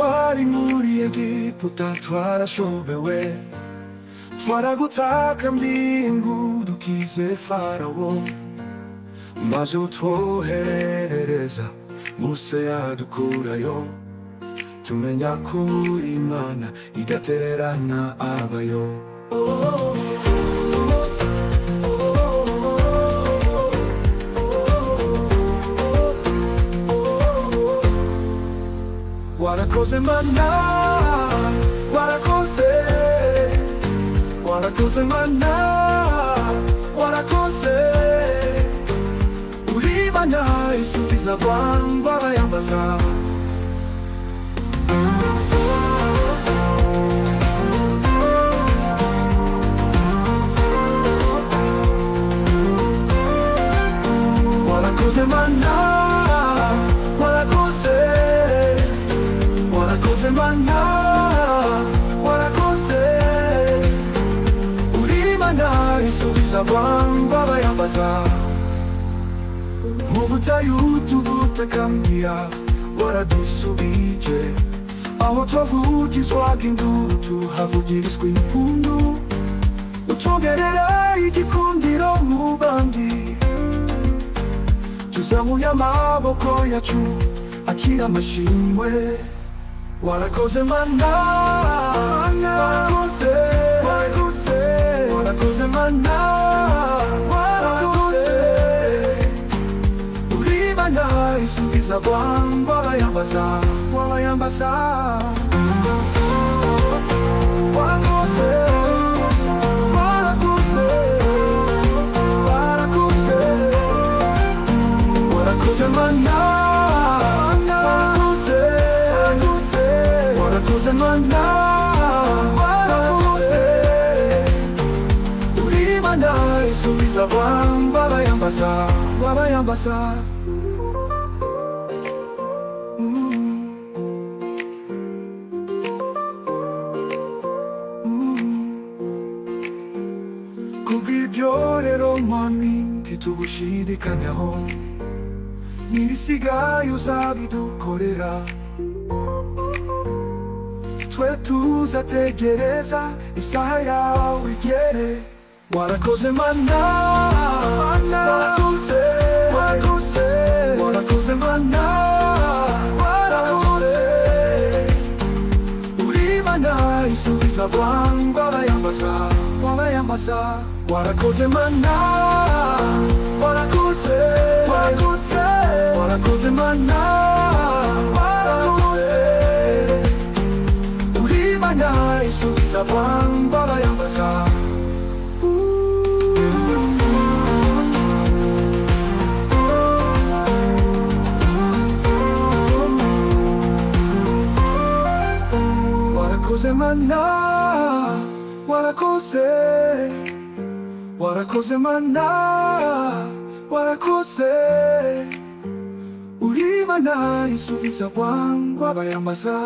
twari muri Egiputa twarashobewe, twaragutaka mbingu dukize Farawo, maze utwoherereza Mose yadukurayo, tumenya ko Imana idatererana abayo. Warakoze Mana, warakoze, warakoze Mana, warakoze, uri Imana isubiza abantu bayambaza. Warakoze Mana, warakoze, warakoze Mana, warakoze, uri Imana isubiza abantu bayambaza. Mu butayu tugutakambira waradusubije, aho twavugizwaga induru tuhavugirizwa impundu, utwongerera igikundiro mu bandi, tuzamuye amaboko yacu akira amashimwe. Warakoze Mana, warakoze, warakoze, warakoze Mana, warakoze, uri Imana isubiza abantu bayambaza, bayambaza. Warakoze, warakoze, warakoze, warakoze Mana, warakoze Mana, warakoze, uri Imana isubiza abantu bayambaza, bayambaza. Kubw'ibyo rero Mwami ntitugushidikanyaho, n'ibisigaye uzabidukorera, twe tuzategereza isaha yawe igere. Warakoze Mana, warakoze, warakoze, warakoze Mana, warakoze, uri Imana isubiza abantu bayambaza, bayambaza. Warakoze Mana, warakoze, warakoze, warakoze Mana, warakoze, uri Imana isubiza abantu bayambaza. Warakoze Mana, warakoze, warakoze Mana, warakoze, uri Imana isubiza abantu bayambaza.